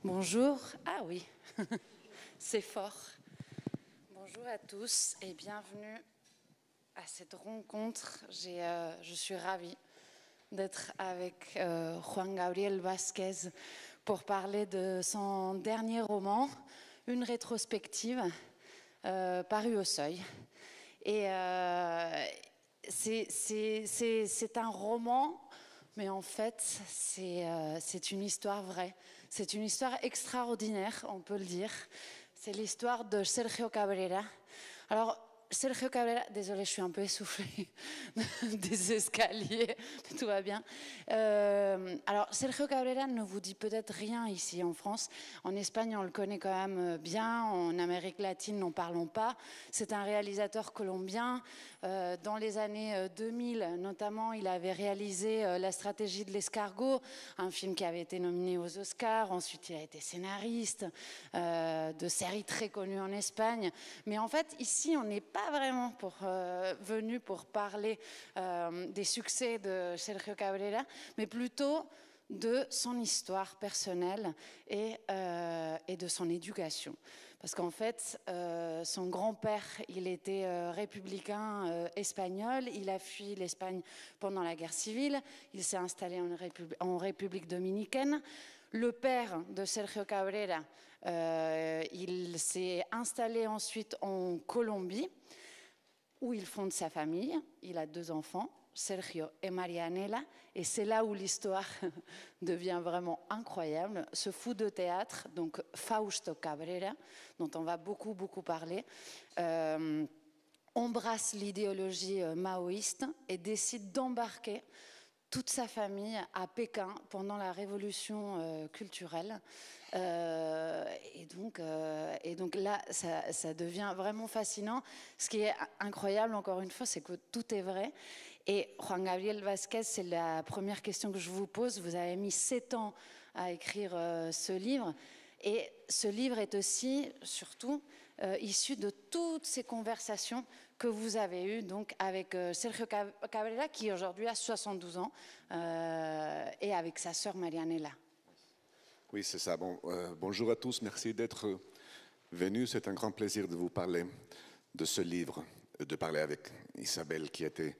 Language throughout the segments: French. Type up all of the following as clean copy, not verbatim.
Bonjour, ah oui, c'est fort. Bonjour à tous et bienvenue à cette rencontre. Je suis ravie d'être avec Juan Gabriel Vázquez pour parler de son dernier roman, une rétrospective parue au Seuil. Et c'est un roman, mais en fait, c'est une histoire vraie. C'est une histoire extraordinaire, on peut le dire. C'est l'histoire de Sergio Cabrera. Alors, Sergio Cabrera, désolée, je suis un peu essoufflée des escaliers, tout va bien. Alors, Sergio Cabrera ne vous dit peut-être rien ici en France. En Espagne, on le connaît quand même bien. En Amérique latine, n'en parlons pas. C'est un réalisateur colombien. Dans les années 2000, notamment, il avait réalisé La stratégie de l'escargot, un film qui avait été nominé aux Oscars. Ensuite, il a été scénariste de séries très connues en Espagne. Mais en fait, ici, on n'est pas vraiment venu pour parler des succès de Sergio Cabrera, mais plutôt de son histoire personnelle et de son éducation. Parce qu'en fait, son grand-père, il était républicain espagnol, il a fui l'Espagne pendant la guerre civile, il s'est installé en République dominicaine. Le père de Sergio Cabrera, il s'est installé ensuite en Colombie, où il fonde sa famille. Il a 2 enfants, Sergio et Marianela, et c'est là où l'histoire devient vraiment incroyable. Ce fou de théâtre, donc Fausto Cabrera, dont on va beaucoup parler, embrasse l'idéologie maoïste et décide d'embarquer toute sa famille à Pékin pendant la révolution culturelle. Et donc là, ça devient vraiment fascinant. Ce qui est incroyable, encore une fois, c'est que tout est vrai. Et Juan Gabriel Vázquez, c'est la première question que je vous pose. Vous avez mis 7 ans à écrire ce livre. Et ce livre est aussi, surtout, issu de toutes ces conversations que vous avez eues donc, avec Sergio Cabrera, qui aujourd'hui a 72 ans, et avec sa sœur Marianela. Oui, c'est ça. Bonjour à tous, merci d'être venus. C'est un grand plaisir de vous parler de ce livre, de parler avec Isabelle qui était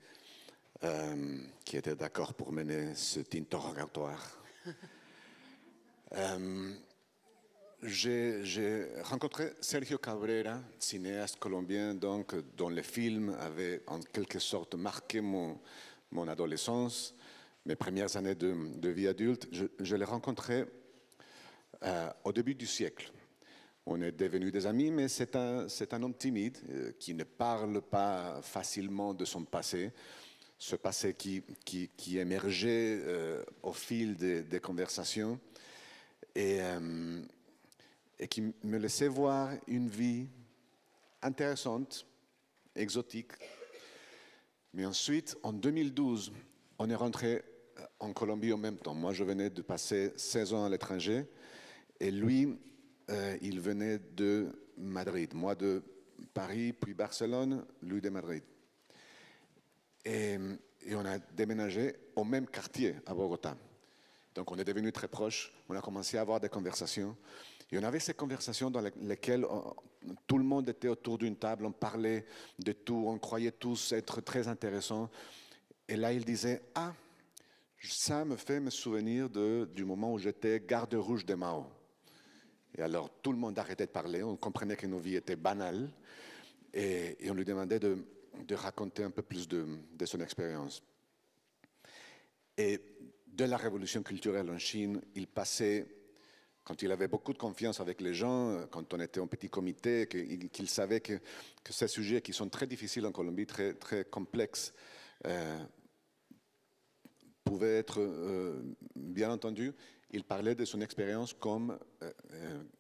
d'accord pour mener cet interrogatoire. J'ai rencontré Sergio Cabrera, cinéaste colombien, donc, dont les films avaient en quelque sorte marqué mon adolescence, mes premières années de vie adulte. Je l'ai rencontré au début du siècle. On est devenus des amis, mais c'est un homme timide qui ne parle pas facilement de son passé, ce passé qui émergeait au fil des conversations et qui me laissait voir une vie intéressante, exotique. Mais ensuite, en 2012, on est rentré en Colombie en même temps. Moi, je venais de passer 16 ans à l'étranger et lui, il venait de Madrid. Moi de Paris, puis Barcelone, lui de Madrid. Et on a déménagé au même quartier à Bogota. Donc on est devenus très proches, on a commencé à avoir des conversations. Et on avait ces conversations dans lesquelles tout le monde était autour d'une table, on parlait de tout, on croyait tous être très intéressants. Et là, il disait, ah, ça me fait me souvenir du moment où j'étais garde rouge de Mao. Et alors, tout le monde arrêtait de parler, on comprenait que nos vies étaient banales, et on lui demandait de raconter un peu plus de son expérience. Et de la révolution culturelle en Chine, il passait, quand il avait beaucoup de confiance avec les gens, quand on était en petit comité, qu'il savait que ces sujets qui sont très difficiles en Colombie, très, très complexes, pouvaient être bien entendus. Il parlait de son expérience comme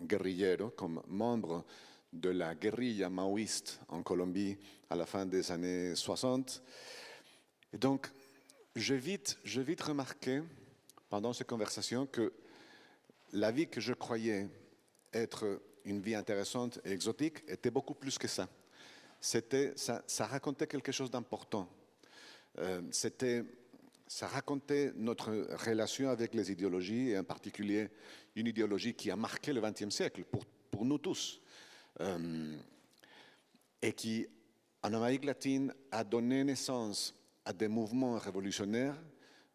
guerrillero, comme membre de la guérilla maoïste en Colombie à la fin des années 60. Et donc, j'ai vite remarqué pendant ces conversations que la vie que je croyais être une vie intéressante et exotique était beaucoup plus que ça. Ça racontait quelque chose d'important. C'était ça racontait notre relation avec les idéologies, et en particulier une idéologie qui a marqué le XXe siècle pour nous tous, et qui, en Amérique latine, a donné naissance à des mouvements révolutionnaires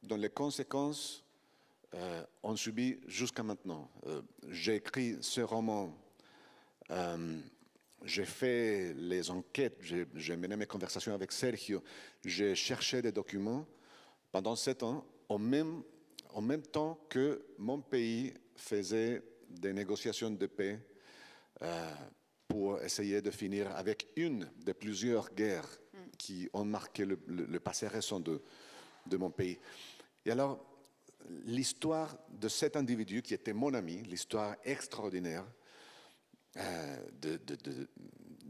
dont les conséquences ont subi jusqu'à maintenant. J'ai écrit ce roman, j'ai fait les enquêtes, j'ai mené mes conversations avec Sergio, j'ai cherché des documents pendant 7 ans, en même temps que mon pays faisait des négociations de paix pour essayer de finir avec une des plusieurs guerres qui ont marqué le passé récent de mon pays. Et alors, l'histoire de cet individu qui était mon ami, l'histoire extraordinaire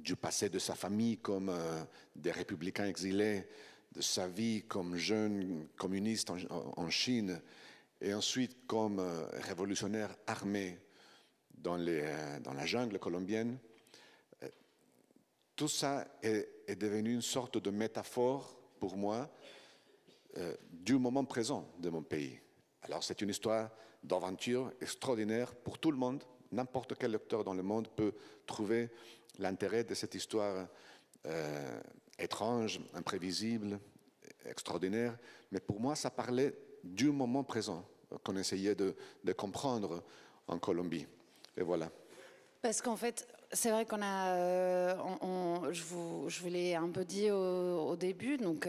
du passé de sa famille comme des républicains exilés, de sa vie comme jeune communiste en Chine, et ensuite comme révolutionnaire armé dans la jungle colombienne, tout ça est devenu une sorte de métaphore pour moi du moment présent de mon pays. Alors c'est une histoire d'aventure extraordinaire pour tout le monde. N'importe quel lecteur dans le monde peut trouver l'intérêt de cette histoire étrange, imprévisible, extraordinaire. Mais pour moi, ça parlait du moment présent qu'on essayait de comprendre en Colombie. Et voilà. Parce qu'en fait, c'est vrai qu'on a, je vous l'ai un peu dit au début, donc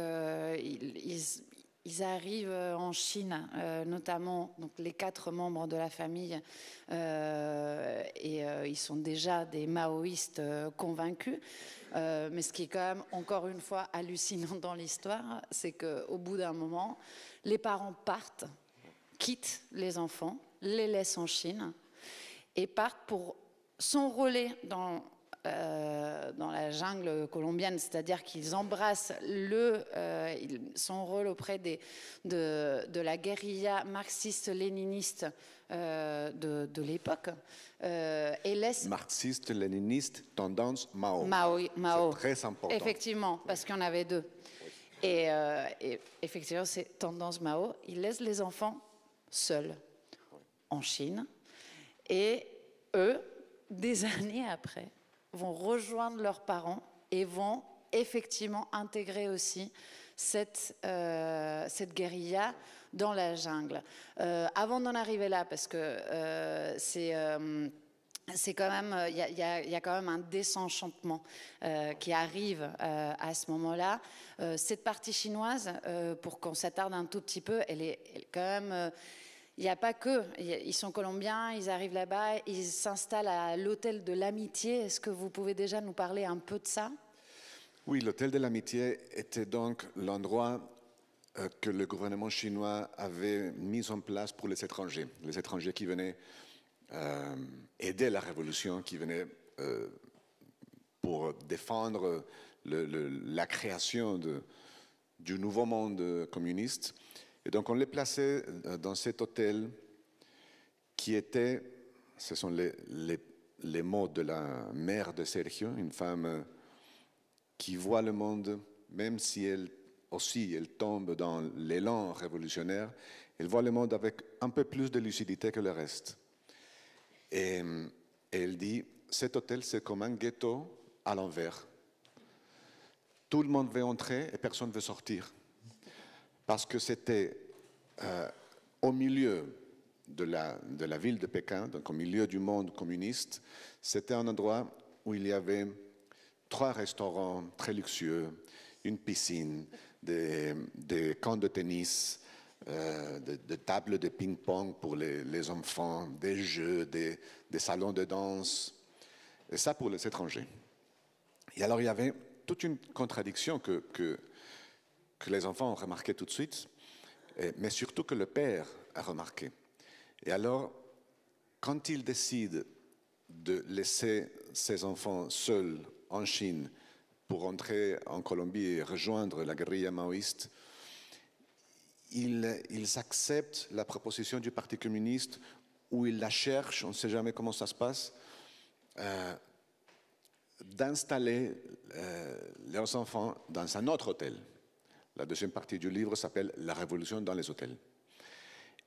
ils arrivent en Chine, notamment donc les 4 membres de la famille, et ils sont déjà des maoïstes convaincus. Mais ce qui est quand même encore une fois hallucinant dans l'histoire, c'est qu'au bout d'un moment, les parents partent, quittent les enfants, les laissent en Chine et partent pour s'enrôler dans la jungle colombienne, c'est-à-dire qu'ils embrassent son rôle auprès de la guérilla marxiste-léniniste de l'époque. Et laissent... Marxiste-léniniste, tendance Mao. Mao. C'est très important. Effectivement, parce qu'il y en avait 2. Et effectivement, c'est tendance Mao. Ils laissent les enfants seuls en Chine. Et eux, des années après, vont rejoindre leurs parents et vont effectivement intégrer aussi cette guérilla dans la jungle. Avant d'en arriver là, parce que c'est quand même, il y a quand même un désenchantement qui arrive à ce moment-là. Cette partie chinoise, pour qu'on s'attarde un tout petit peu, elle est quand même... Il n'y a pas que, ils sont colombiens, ils arrivent là-bas, ils s'installent à l'hôtel de l'Amitié. Est-ce que vous pouvez déjà nous parler un peu de ça? Oui, l'hôtel de l'Amitié était donc l'endroit que le gouvernement chinois avait mis en place pour les étrangers qui venaient aider la révolution, qui venaient pour défendre la création du nouveau monde communiste. Et donc on les plaçait dans cet hôtel qui était, ce sont les mots de la mère de Sergio, une femme qui voit le monde, même si elle tombe dans l'élan révolutionnaire, elle voit le monde avec un peu plus de lucidité que le reste. Et elle dit, cet hôtel c'est comme un ghetto à l'envers. Tout le monde veut entrer et personne ne veut sortir. Parce que c'était au milieu de la ville de Pékin, donc au milieu du monde communiste, c'était un endroit où il y avait 3 restaurants très luxueux, une piscine, des camps de tennis, des tables de ping-pong pour les enfants, des jeux, des salons de danse, et ça pour les étrangers. Et alors il y avait toute une contradiction que les enfants ont remarqué tout de suite, mais surtout que le père a remarqué. Et alors, quand il décide de laisser ses enfants seuls en Chine pour entrer en Colombie et rejoindre la guérilla maoïste, ils acceptent la proposition du Parti communiste, ou ils la cherchent, on ne sait jamais comment ça se passe, d'installer leurs enfants dans un autre hôtel. La deuxième partie du livre s'appelle « La révolution dans les hôtels ».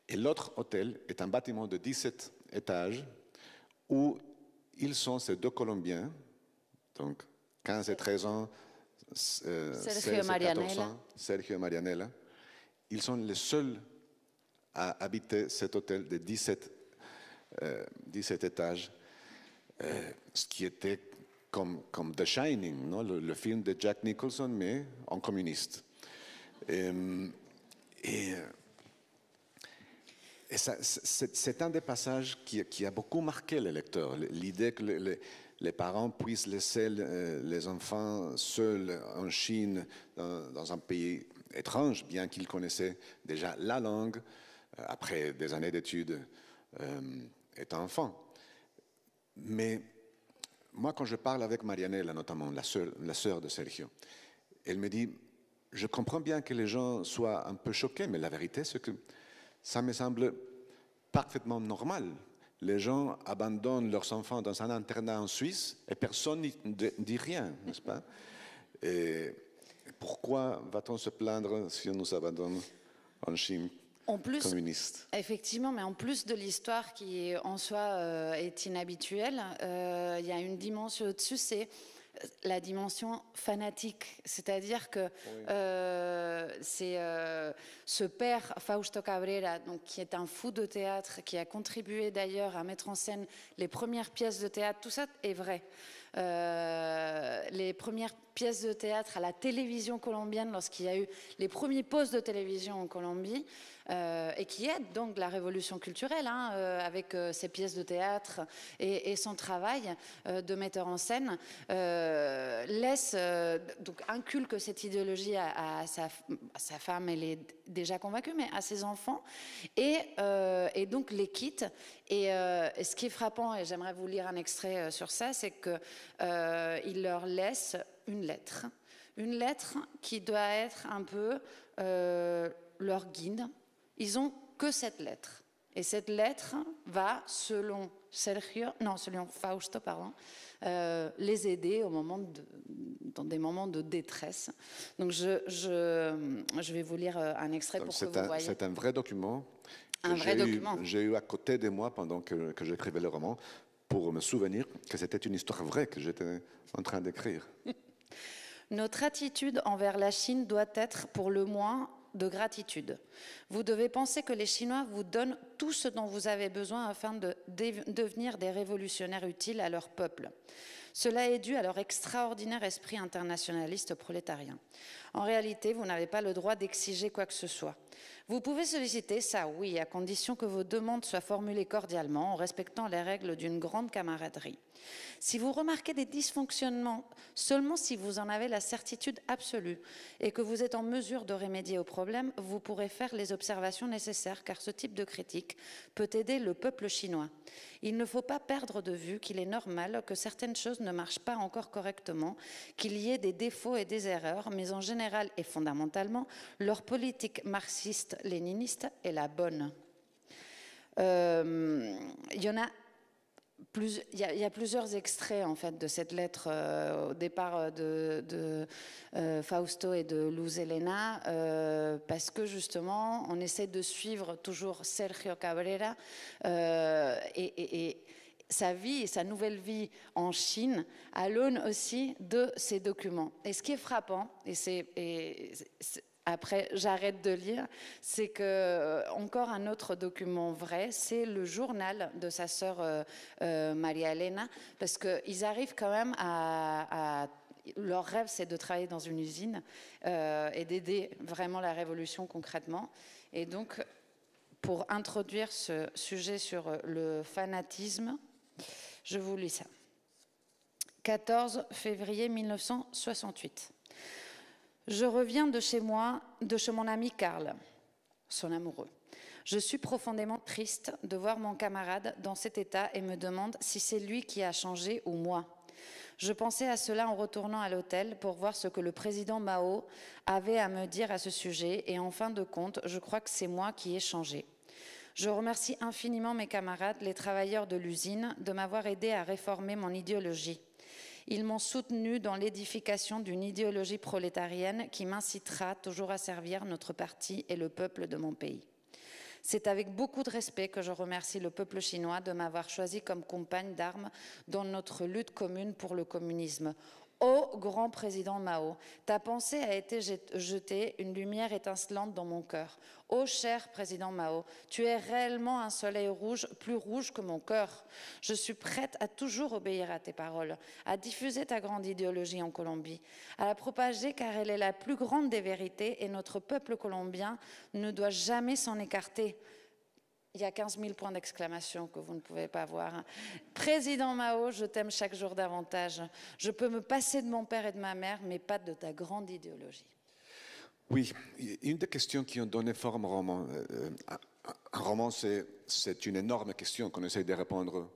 Et l'autre hôtel est un bâtiment de 17 étages où ils sont ces deux Colombiens, donc 15 et 13 ans, 16 et 14 ans, Sergio et Marianela. Ils sont les seuls à habiter cet hôtel de 17 étages, ce qui était comme The Shining, non? Le film de Jack Nicholson, mais en communiste. Et c'est un des passages qui a beaucoup marqué les lecteurs. L'idée que les parents puissent laisser les enfants seuls en Chine, dans un pays étrange, bien qu'ils connaissaient déjà la langue, après des années d'études étant enfants. Mais moi, quand je parle avec Marianela, notamment la sœur de Sergio, elle me dit, je comprends bien que les gens soient un peu choqués, mais la vérité, c'est que ça me semble parfaitement normal. Les gens abandonnent leurs enfants dans un internat en Suisse et personne ne dit rien, n'est-ce pas? Et pourquoi va-t-on se plaindre si on nous abandonne en Chine communiste? Effectivement, mais en plus de l'histoire qui en soi est inhabituelle, il y a une dimension au-dessus, c'est la dimension fanatique, c'est-à-dire que c'est ce père Fausto Cabrera, donc, qui est un fou de théâtre, qui a contribué d'ailleurs à mettre en scène les premières pièces de théâtre, tout ça est vrai. Les premières pièces de théâtre à la télévision colombienne, lorsqu'il y a eu les premiers postes de télévision en Colombie, et qui aide donc la révolution culturelle, hein, avec ses pièces de théâtre et son travail de metteur en scène, donc inculque cette idéologie à sa femme, elle est déjà convaincue, mais à ses enfants, et donc les quitte. Et ce qui est frappant, et j'aimerais vous lire un extrait sur ça, c'est qu'il leur laisse une lettre qui doit être un peu leur guide. Ils n'ont que cette lettre. Et cette lettre va, selon Fausto, les aider dans des moments de détresse. Donc je vais vous lire un extrait pour que vous voyez. C'est un vrai document. J'ai eu à côté de moi pendant que j'écrivais le roman pour me souvenir que c'était une histoire vraie que j'étais en train d'écrire. Notre attitude envers la Chine doit être pour le moins de gratitude. Vous devez penser que les Chinois vous donnent tout ce dont vous avez besoin afin de devenir des révolutionnaires utiles à leur peuple. Cela est dû à leur extraordinaire esprit internationaliste prolétarien. En réalité, vous n'avez pas le droit d'exiger quoi que ce soit. Vous pouvez solliciter ça, oui, à condition que vos demandes soient formulées cordialement en respectant les règles d'une grande camaraderie. Si vous remarquez des dysfonctionnements, seulement si vous en avez la certitude absolue et que vous êtes en mesure de remédier au problème, vous pourrez faire les observations nécessaires, car ce type de critique peut aider le peuple chinois. Il ne faut pas perdre de vue qu'il est normal que certaines choses ne marchent pas encore correctement, qu'il y ait des défauts et des erreurs, mais en général et fondamentalement, leur politique marxiste-léniniste est la bonne. Il y a plusieurs extraits en fait de cette lettre au départ de Fausto et de Luz Helena, parce que justement on essaie de suivre toujours Sergio Cabrera et sa vie et sa nouvelle vie en Chine à l'aune aussi de ces documents. Et ce qui est frappant, après, j'arrête de lire, c'est encore un autre document vrai, c'est le journal de sa sœur Maria Elena, parce qu'ils arrivent quand même leur rêve, c'est de travailler dans une usine et d'aider vraiment la révolution concrètement. Et donc, pour introduire ce sujet sur le fanatisme, je vous lis ça. 14 février 1968. Je reviens de chez moi, de chez mon ami Karl, son amoureux. Je suis profondément triste de voir mon camarade dans cet état et me demande si c'est lui qui a changé ou moi. Je pensais à cela en retournant à l'hôtel pour voir ce que le président Mao avait à me dire à ce sujet et en fin de compte, je crois que c'est moi qui ai changé. Je remercie infiniment mes camarades, les travailleurs de l'usine, de m'avoir aidé à réformer mon idéologie. Ils m'ont soutenu dans l'édification d'une idéologie prolétarienne qui m'incitera toujours à servir notre parti et le peuple de mon pays. C'est avec beaucoup de respect que je remercie le peuple chinois de m'avoir choisi comme compagne d'armes dans notre lutte commune pour le communisme. Ô grand président Mao, ta pensée a été jetée, une lumière étincelante dans mon cœur. Ô cher président Mao, tu es réellement un soleil rouge, plus rouge que mon cœur. Je suis prête à toujours obéir à tes paroles, à diffuser ta grande idéologie en Colombie, à la propager car elle est la plus grande des vérités et notre peuple colombien ne doit jamais s'en écarter. Il y a 15 000 points d'exclamation que vous ne pouvez pas voir. Président Mao, je t'aime chaque jour davantage. Je peux me passer de mon père et de ma mère, mais pas de ta grande idéologie. Oui, une des questions qui ont donné forme au roman. Un roman, c'est une énorme question qu'on essaie de répondre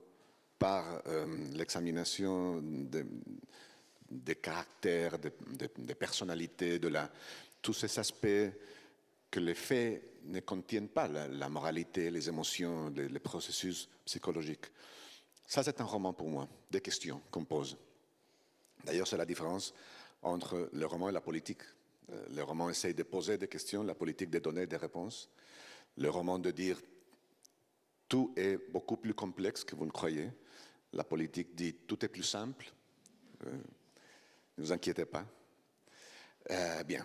par l'examination des caractères, des personnalités, tous ces aspects que les faits ne contiennent pas, la moralité, les émotions, les processus psychologiques. Ça, c'est un roman pour moi, des questions qu'on pose. D'ailleurs, c'est la différence entre le roman et la politique. Le roman essaye de poser des questions, la politique de donner des réponses. Le roman de dire tout est beaucoup plus complexe que vous ne croyez. La politique dit tout est plus simple. Ne vous inquiétez pas. Bien.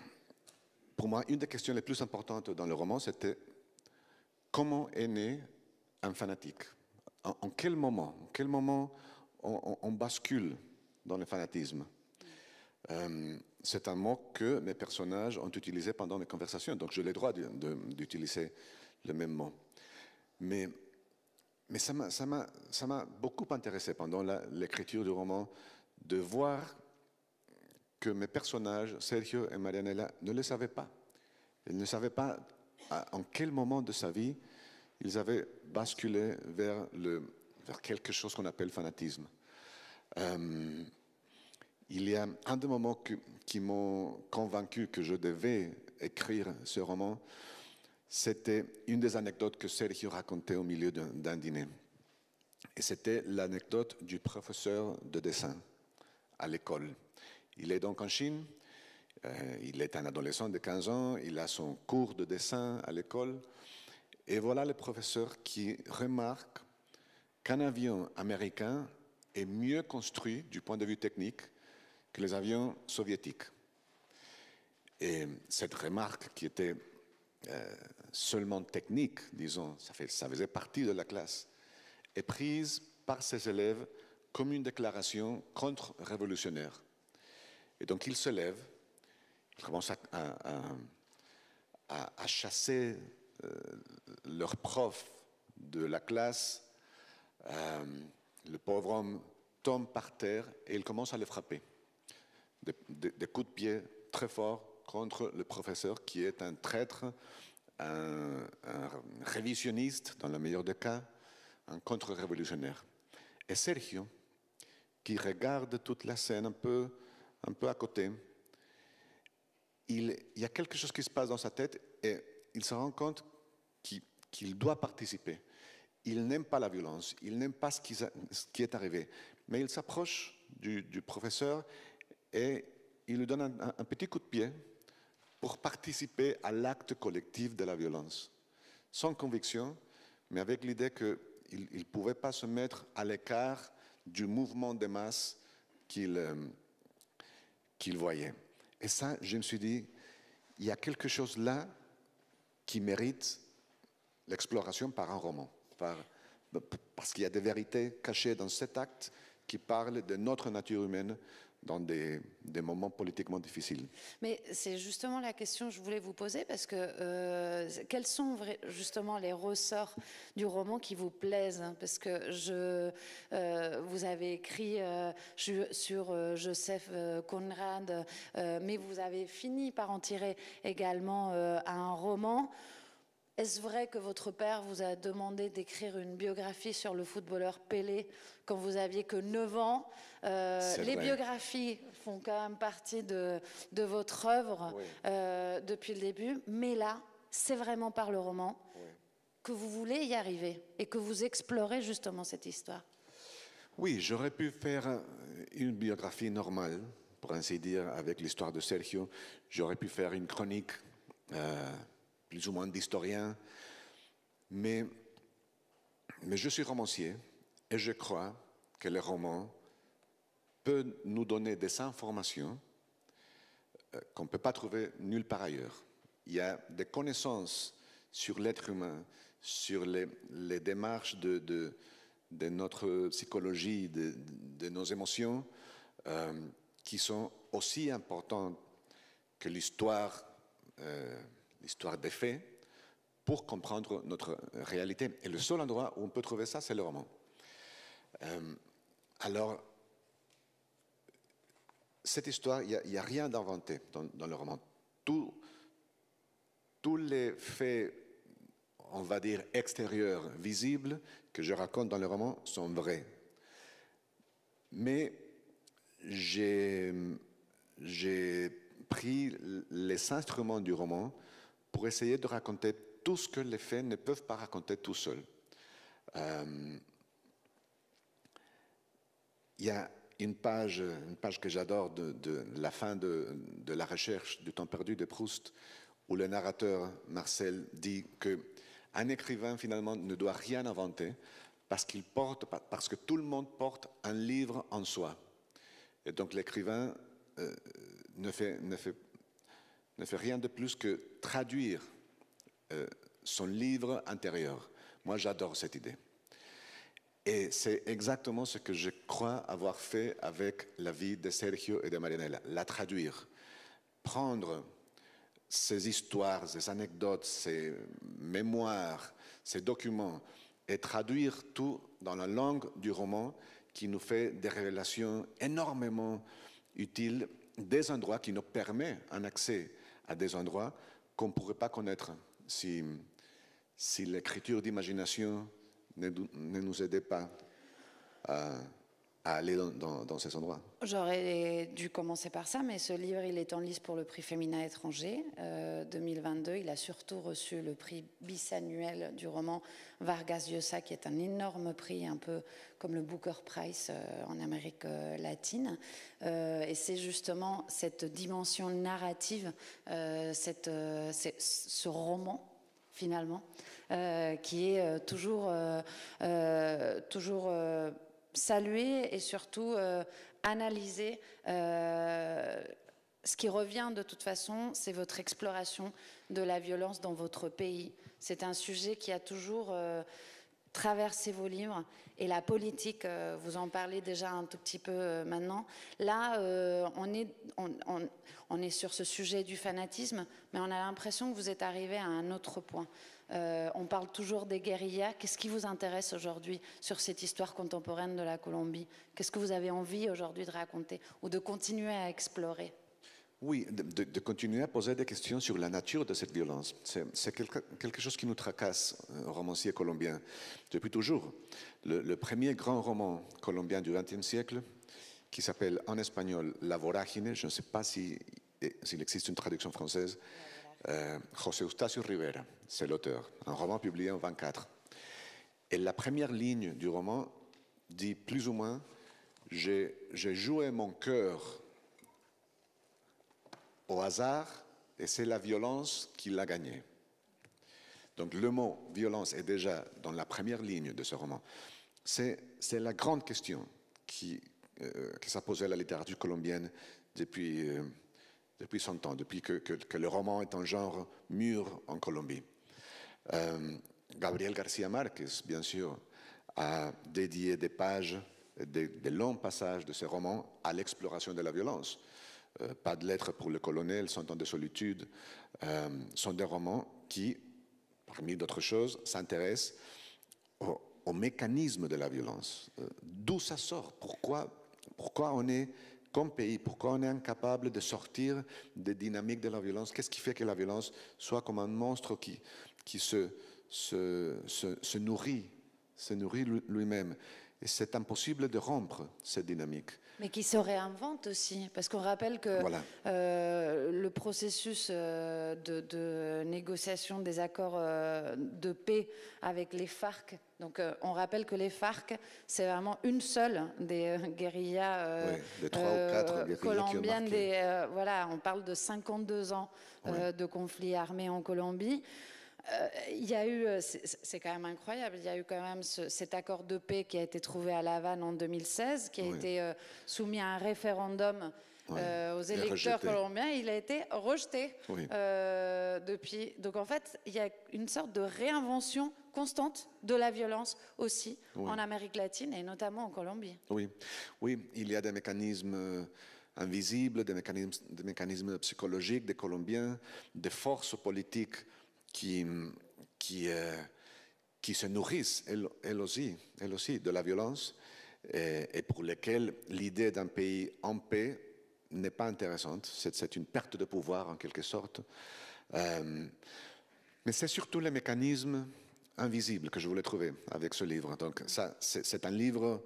Pour moi, une des questions les plus importantes dans le roman, c'était comment est né un fanatique? En quel moment on bascule dans le fanatisme? C'est un mot que mes personnages ont utilisé pendant mes conversations, donc j'ai le droit d'utiliser le même mot. Mais ça m'a beaucoup intéressé pendant l'écriture du roman de voir que mes personnages, Sergio et Marianela, ne le savaient pas. Ils ne savaient pas en quel moment de sa vie ils avaient basculé vers quelque chose qu'on appelle fanatisme. Il y a un des moments qui m'ont convaincu que je devais écrire ce roman, c'était une des anecdotes que Sergio racontait au milieu d'un dîner. Et c'était l'anecdote du professeur de dessin à l'école. Il est donc en Chine, il est un adolescent de 15 ans, il a son cours de dessin à l'école, et voilà le professeur qui remarque qu'un avion américain est mieux construit du point de vue technique que les avions soviétiques. Et cette remarque qui était seulement technique, disons, ça faisait partie de la classe, est prise par ses élèves comme une déclaration contre-révolutionnaire. Et donc ils se lèvent, ils commencent à chasser leur prof de la classe. Le pauvre homme tombe par terre et il commence à le frapper. Des coups de pied très forts contre le professeur qui est un traître, un révisionniste dans le meilleur des cas, un contre-révolutionnaire. Et Sergio, qui regarde toute la scène un peu à côté, il y a quelque chose qui se passe dans sa tête et il se rend compte qu'il doit participer. Il n'aime pas la violence, il n'aime pas ce qui est arrivé, mais il s'approche du professeur et il lui donne un petit coup de pied pour participer à l'acte collectif de la violence, sans conviction, mais avec l'idée qu'il ne pouvait pas se mettre à l'écart du mouvement de masse qu'il voyait. Et ça, je me suis dit, il y a quelque chose là qui mérite l'exploration par un roman, parce qu'il y a des vérités cachées dans cet acte qui parlent de notre nature humaine dans des moments politiquement difficiles. Mais c'est justement la question que je voulais vous poser, parce que quels sont justement les ressorts du roman qui vous plaisent, hein? Parce que vous avez écrit sur Joseph Conrad, mais vous avez fini par en tirer également un roman. Est-ce vrai que votre père vous a demandé d'écrire une biographie sur le footballeur Pelé quand vous aviez que 9 ans? Les biographies font quand même partie de votre œuvre, oui, depuis le début, mais là, c'est vraiment par le roman, oui, que vous voulez y arriver et que vous explorez justement cette histoire. Oui, j'aurais pu faire une biographie normale, pour ainsi dire, avec l'histoire de Sergio. J'aurais pu faire une chronique plus ou moins d'historien, mais je suis romancier et je crois que le roman peut nous donner des informations qu'on ne peut pas trouver nulle part ailleurs. Il y a des connaissances sur l'être humain, sur les démarches de notre psychologie, de nos émotions, qui sont aussi importantes que l'histoire des faits pour comprendre notre réalité. Et le seul endroit où on peut trouver ça, c'est le roman. Alors, cette histoire, il n'y a rien d'inventé dans le roman. Tous les faits, on va dire, extérieurs, visibles, que je raconte dans le roman, sont vrais. Mais j'ai pris les instruments du roman pour essayer de raconter tout ce que les faits ne peuvent pas raconter tout seuls. Il y a une page que j'adore de la fin de la recherche du temps perdu de Proust, où le narrateur Marcel dit qu'un écrivain finalement ne doit rien inventer parce que tout le monde porte un livre en soi. Et donc l'écrivain ne fait rien de plus que traduire son livre intérieur. Moi, j'adore cette idée. Et c'est exactement ce que je crois avoir fait avec la vie de Sergio et de Marianela, la traduire, prendre ces histoires, ces anecdotes, ces mémoires, ces documents, et traduire tout dans la langue du roman qui nous fait des révélations énormément utiles, des endroits qui nous permettent un accès à des endroits qu'on ne pourrait pas connaître si l'écriture d'imagination ne nous aidait pas à aller dans ces endroits. J'aurais dû commencer par ça, mais ce livre, il est en lice pour le prix Féminin étranger 2022. Il a surtout reçu le prix bisannuel du roman Vargas Llosa, qui est un énorme prix, un peu comme le Booker Prize en Amérique latine. Et c'est justement cette dimension narrative, ce roman, finalement, qui est toujours saluer et surtout analyser. Ce qui revient de toute façon, c'est votre exploration de la violence dans votre pays. C'est un sujet qui a toujours traversé vos livres, et la politique, vous en parlez déjà un tout petit peu maintenant. Là, on est sur ce sujet du fanatisme, mais on a l'impression que vous êtes arrivé à un autre point. On parle toujours des guérillas. Qu'est-ce qui vous intéresse aujourd'hui sur cette histoire contemporaine de la Colombie? Qu'est-ce que vous avez envie aujourd'hui de raconter ou de continuer à explorer? Oui, de continuer à poser des questions sur la nature de cette violence. C'est quelque chose qui nous tracasse, romancier colombien, depuis toujours. Le premier grand roman colombien du XXe siècle, qui s'appelle en espagnol La Vorágine, je ne sais pas s'il existe une traduction française, José Eustacio Rivera, c'est l'auteur, un roman publié en 1924. Et la première ligne du roman dit plus ou moins « J'ai joué mon cœur au hasard et c'est la violence qui l'a gagné ». Donc le mot « violence » est déjà dans la première ligne de ce roman. C'est la grande question que ça posait la littérature colombienne depuis 100 ans, depuis que le roman est un genre mûr en Colombie. Gabriel García Márquez, bien sûr, a dédié des pages, des longs passages de ses romans à l'exploration de la violence. Pas de lettres pour le colonel, 100 ans de solitude, sont des romans qui, parmi d'autres choses, s'intéressent au mécanisme de la violence. D'où ça sort? Pourquoi on est comme pays, pourquoi on est incapable de sortir des dynamiques de la violence? Qu'est-ce qui fait que la violence soit comme un monstre qui se nourrit lui-même? Et c'est impossible de rompre cette dynamique. Mais qui se réinvente aussi, parce qu'on rappelle que Voilà. le processus de négociation des accords de paix avec les FARC, donc on rappelle que les FARC, c'est vraiment une seule des guérillas Oui, des 3 ou 4 guérillas colombiennes. qui ont marqué. Voilà, on parle de 52 ans de conflit armé en Colombie. Il y a eu, c'est quand même incroyable, il y a eu quand même cet accord de paix qui a été trouvé à La Havane en 2016, qui a été soumis à un référendum aux électeurs colombiens. Il a été rejeté depuis. Donc en fait, il y a une sorte de réinvention constante de la violence aussi en Amérique latine et notamment en Colombie. Oui, oui, il y a des mécanismes invisibles, des mécanismes psychologiques des Colombiens, des forces politiques qui se nourrissent, elles aussi, de la violence et pour lesquelles l'idée d'un pays en paix n'est pas intéressante. C'est une perte de pouvoir en quelque sorte. Mais c'est surtout les mécanismes invisibles que je voulais trouver avec ce livre. Donc ça, c'est un livre,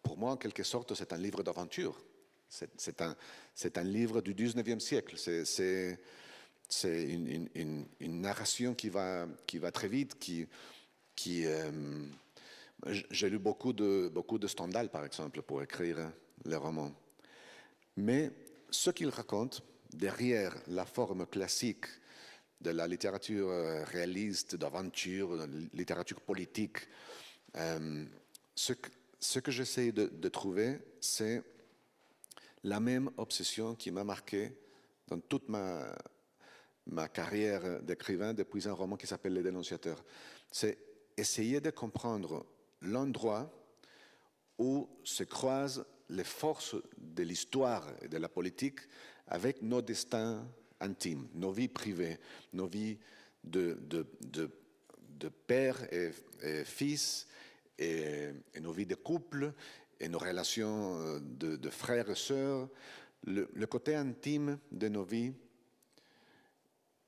pour moi en quelque sorte, c'est un livre d'aventure. C'est un livre du 19e siècle. C'est une narration qui va très vite, j'ai lu beaucoup de Stendhal, par exemple, pour écrire les romans. Mais ce qu'il raconte, derrière la forme classique de la littérature réaliste, d'aventure, de la littérature politique, ce que j'essaie de trouver, c'est la même obsession qui m'a marqué dans toute ma carrière d'écrivain depuis un roman qui s'appelle Les Dénonciateurs. C'est essayer de comprendre l'endroit où se croisent les forces de l'histoire et de la politique avec nos destins intimes, nos vies privées, nos vies de père et fils, et nos vies de couple, et nos relations de frères et sœurs. Le côté intime de nos vies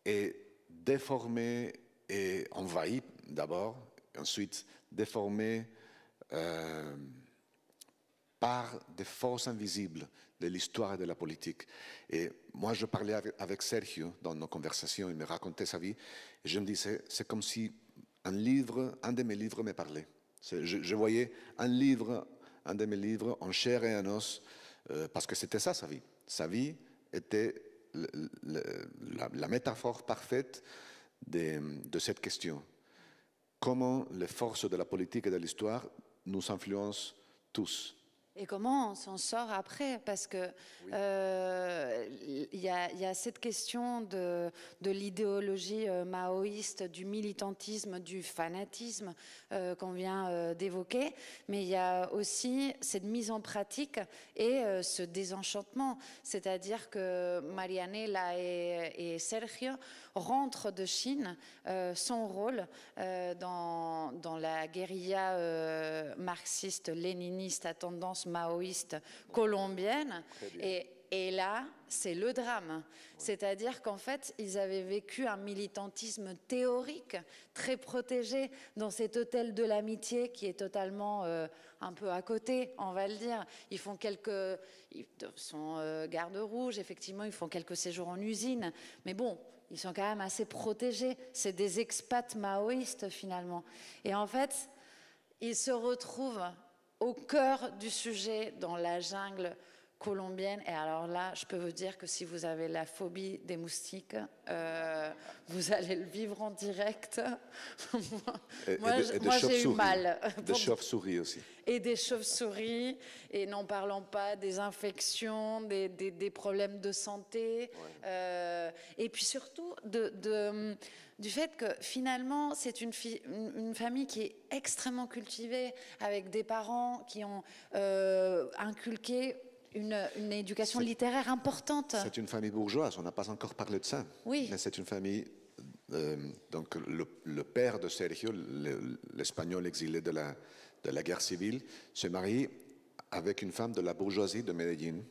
est déformé et envahi d'abord, ensuite déformé par des forces invisibles de l'histoire et de la politique. Et moi, je parlais avec Sergio dans nos conversations, il me racontait sa vie, et je me disais, c'est comme si un de mes livres me parlait. Je voyais un de mes livres en chair et en os, parce que c'était ça sa vie. Sa vie était la métaphore parfaite de cette question. Comment les forces de la politique et de l'histoire nous influencent tous. Et comment on s'en sort après? Parce que y a cette question de l'idéologie maoïste, du militantisme, du fanatisme qu'on vient d'évoquer, mais il y a aussi cette mise en pratique et ce désenchantement. C'est-à-dire que Marianela et Sergio rentrent de Chine. Son rôle dans la guérilla marxiste-léniniste à tendance maoïste colombienne. Et là, c'est le drame. C'est-à-dire qu'en fait, ils avaient vécu un militantisme théorique, très protégé, dans cet hôtel de l'amitié qui est totalement un peu à côté, on va le dire. Ils sont gardes rouges, effectivement, ils font quelques séjours en usine. Mais bon, ils sont quand même assez protégés. C'est des expats maoïstes, finalement. Et en fait, ils se retrouvent au cœur du sujet, dans la jungle colombienne. Et alors là, je peux vous dire que si vous avez la phobie des moustiques, vous allez le vivre en direct. moi, j'ai eu mal. Des chauves-souris aussi. Et des chauves-souris, et n'en parlons pas des infections, des problèmes de santé, et puis surtout du fait que finalement c'est une famille qui est extrêmement cultivée, avec des parents qui ont inculqué une éducation littéraire importante. C'est une famille bourgeoise, on n'a pas encore parlé de ça. Oui. Mais c'est une famille, donc le père de Sergio, l'espagnol exilé de la guerre civile, se marie avec une femme de la bourgeoisie de Medellín.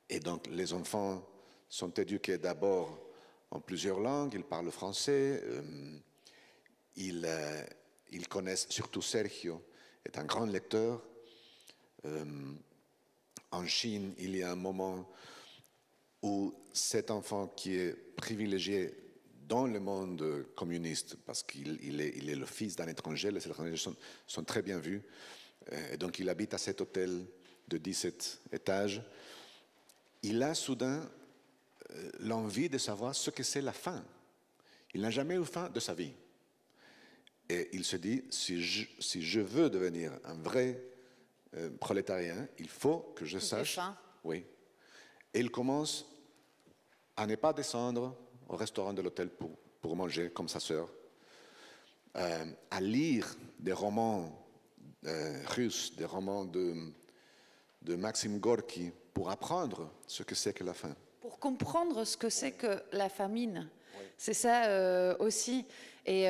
Et donc les enfants sont éduqués d'abord en plusieurs langues, ils parlent français, ils ils connaissent, surtout Sergio, est un grand lecteur. En Chine, il y a un moment où cet enfant qui est privilégié dans le monde communiste, parce qu'il est le fils d'un étranger, les étrangers sont très bien vus, et donc il habite à cet hôtel de 17 étages, il a soudain l'envie de savoir ce que c'est la faim. Il n'a jamais eu faim de sa vie. Et il se dit, si je veux devenir un vrai prolétarien, il faut que je sache. Oui. Et il commence à ne pas descendre au restaurant de l'hôtel pour manger comme sa sœur, à lire des romans russes, des romans de Maxime Gorky pour apprendre ce que c'est que la faim. Pour comprendre ce que c'est que la famine. Oui. C'est ça aussi. Et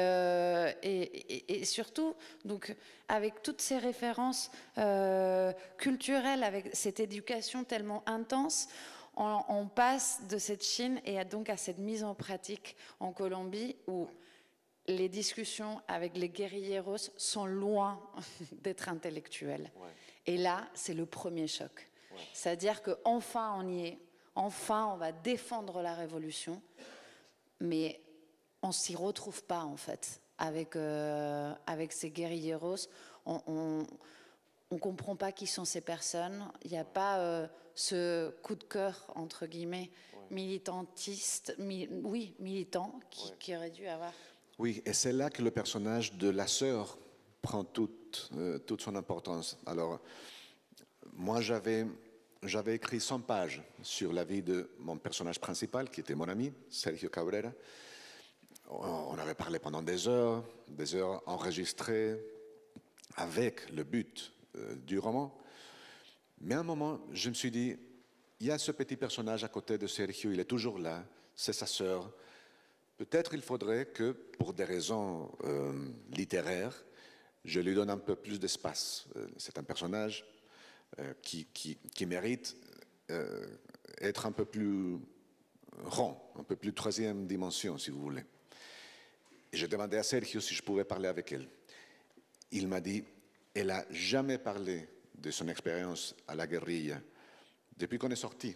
surtout, donc, avec toutes ces références culturelles, avec cette éducation tellement intense, on passe de cette Chine et donc à cette mise en pratique en Colombie où les discussions avec les guérilleros sont loin d'être intellectuelles. Ouais. Et là, c'est le premier choc. Ouais. C'est-à-dire qu'enfin on y est, enfin on va défendre la révolution, mais on ne s'y retrouve pas en fait avec ces guérilleros. On ne comprend pas qui sont ces personnes. Il n'y a pas ce coup de cœur, entre guillemets, militantiste, militant, qui aurait dû avoir. Oui, et c'est là que le personnage de la sœur prend toute son importance. Alors, moi, j'avais écrit 100 pages sur la vie de mon personnage principal, qui était mon ami, Sergio Cabrera. On avait parlé pendant des heures enregistrées avec le but du roman. Mais à un moment, je me suis dit, il y a ce petit personnage à côté de Sergio, il est toujours là, c'est sa sœur. Peut-être il faudrait que, pour des raisons littéraires, je lui donne un peu plus d'espace. C'est un personnage qui mérite être un peu plus rond, un peu plus troisième dimension, si vous voulez. Et j'ai demandé à Sergio si je pouvais parler avec elle. Il m'a dit, elle n'a jamais parlé de son expérience à la guérilla depuis qu'on est sorti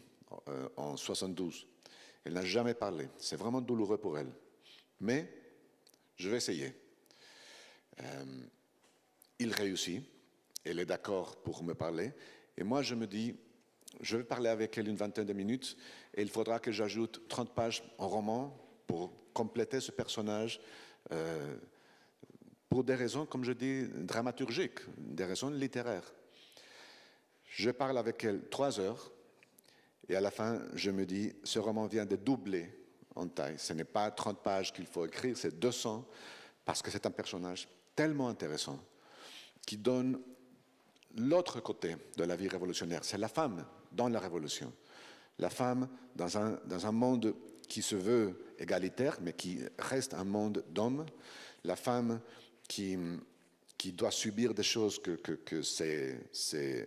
en 72. Elle n'a jamais parlé. C'est vraiment douloureux pour elle. Mais je vais essayer. Il réussit. Elle est d'accord pour me parler. Et moi, je me dis, je vais parler avec elle une vingtaine de minutes et il faudra que j'ajoute 30 pages en roman pour compléter ce personnage pour des raisons, comme je dis, dramaturgiques, des raisons littéraires. Je parle avec elle 3 heures et à la fin, je me dis, ce roman vient de doubler en taille. Ce n'est pas 30 pages qu'il faut écrire, c'est 200, parce que c'est un personnage tellement intéressant qui donne l'autre côté de la vie révolutionnaire. C'est la femme dans la révolution. La femme dans un monde qui se veut égalitaire, mais qui reste un monde d'hommes. La femme qui doit subir des choses que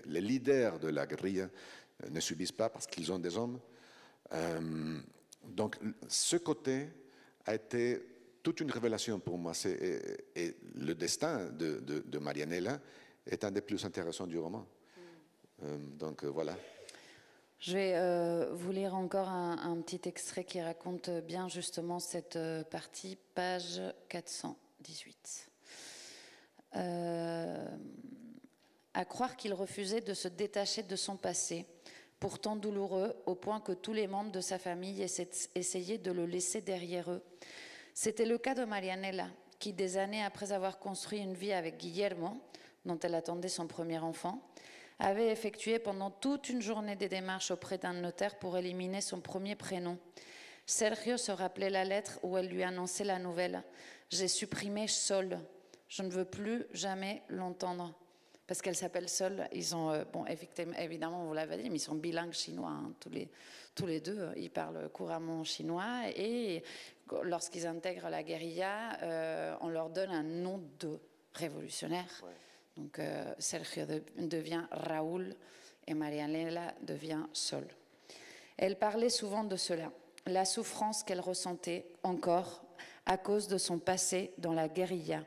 les leaders de la guérilla ne subissent pas parce qu'ils ont des hommes. Donc, ce côté a été toute une révélation pour moi. Et le destin de Marianela est un des plus intéressants du roman. Donc, voilà. Je vais vous lire encore un petit extrait qui raconte bien justement cette partie, page 418. À croire qu'il refusait de se détacher de son passé, pourtant douloureux, au point que tous les membres de sa famille essayaient de le laisser derrière eux. C'était le cas de Marianela, qui, des années après avoir construit une vie avec Guillermo, dont elle attendait son premier enfant, avait effectué pendant toute une journée des démarches auprès d'un notaire pour éliminer son premier prénom. Sergio se rappelait la lettre où elle lui annonçait la nouvelle. « J'ai supprimé Sol. Je ne veux plus jamais l'entendre. » Parce qu'elle s'appelle Sol. Ils ont, évidemment, vous l'avez dit, mais ils sont bilingues chinois, hein, tous les deux. Ils parlent couramment chinois. Et lorsqu'ils intègrent la guérilla, on leur donne un nom de révolutionnaire. Ouais. Donc Sergio devient Raoul et Marianela devient Sol. Elle parlait souvent de cela, la souffrance qu'elle ressentait encore à cause de son passé dans la guérilla.